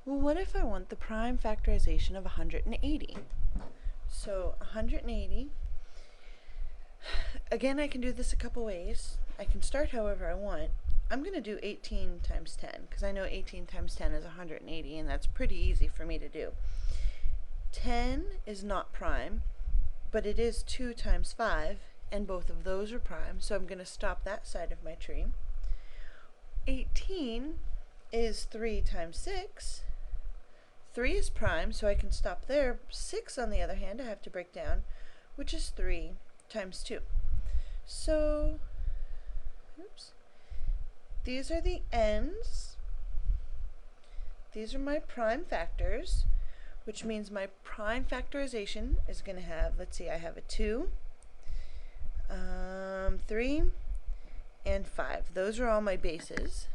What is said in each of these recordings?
Well, what if I want the prime factorization of 180? So 180, again, I can do this a couple ways. I can start however I want. I'm going to do 18 times 10 because I know 18 times 10 is 180, and that's pretty easy for me to do. 10 is not prime, but it is 2 times 5, and both of those are prime, so I'm going to stop that side of my tree. 18 is 3 times 6. 3 is prime, so I can stop there. 6, on the other hand, I have to break down, which is 3 times 2. So, oops, these are the ends. These are my prime factors, which means my prime factorization is going to have, let's see, I have a 2, 3, and 5. Those are all my bases.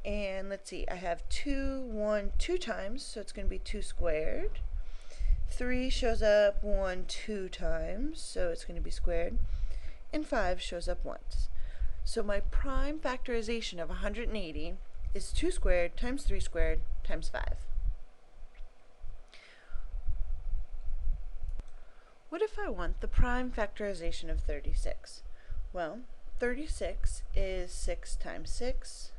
And let's see, I have 2 times, so it's going to be 2 squared. 3 shows up 2 times, so it's going to be squared. And 5 shows up once. So my prime factorization of 180 is 2 squared times 3 squared times 5. What if I want the prime factorization of 36? Well, 36 is 6 times 6,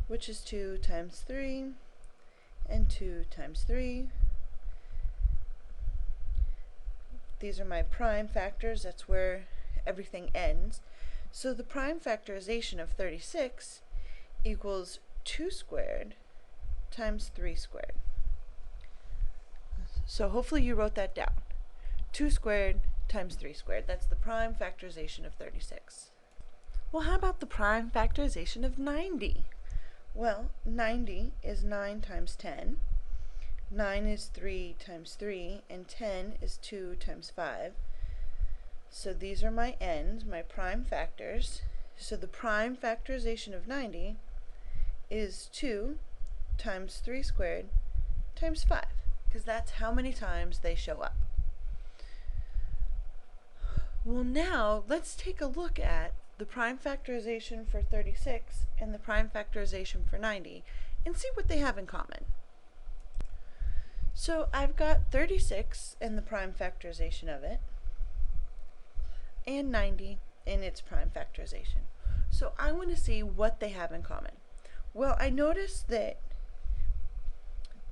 which is 2 times 3, and 2 times 3. These are my prime factors. That's where everything ends. So the prime factorization of 36 equals 2 squared times 3 squared. So hopefully you wrote that down. 2 squared times 3 squared. That's the prime factorization of 36. Well, how about the prime factorization of 90? Well, 90 is 9 times 10. 9 is 3 times 3, and 10 is 2 times 5. So these are my ends, my prime factors. So the prime factorization of 90 is 2 times 3 squared times 5, because that's how many times they show up. Well, now let's take a look at the prime factorization for 36 and the prime factorization for 90 and see what they have in common. So I've got 36 and the prime factorization of it, and 90 in its prime factorization. So I want to see what they have in common. Well, I noticed that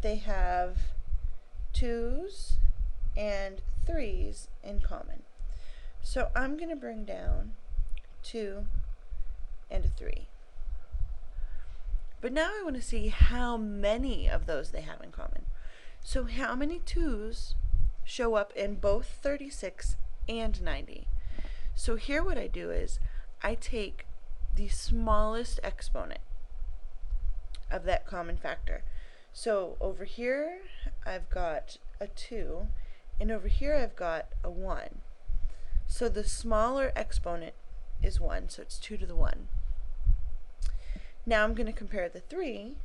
they have 2's and 3's in common. So I'm going to bring down 2 and a 3. But now I want to see how many of those they have in common. So how many 2's show up in both 36 and 90? So here what I do is I take the smallest exponent of that common factor. So over here I've got a 2, and over here I've got a 1. So the smaller exponent is 1, so it's 2 to the 1. Now I'm going to compare the 3.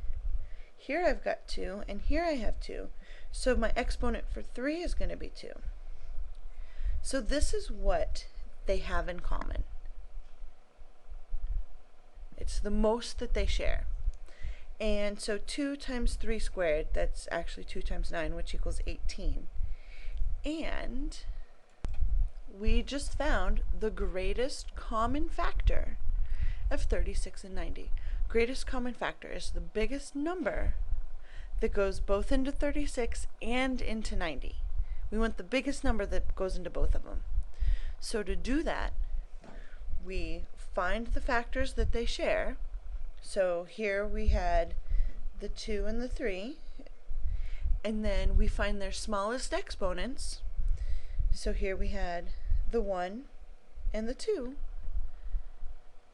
Here I've got 2, and here I have 2. So my exponent for 3 is going to be 2. So this is what they have in common. It's the most that they share. And so 2 times 3 squared, that's actually 2 times 9, which equals 18. And we just found the greatest common factor of 36 and 90. Greatest common factor is the biggest number that goes both into 36 and into 90. We want the biggest number that goes into both of them. So to do that, we find the factors that they share. So here we had the 2 and the 3, and then we find their smallest exponents. So here we had the 1 and the 2,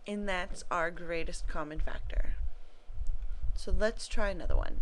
and that's our greatest common factor. So let's try another one.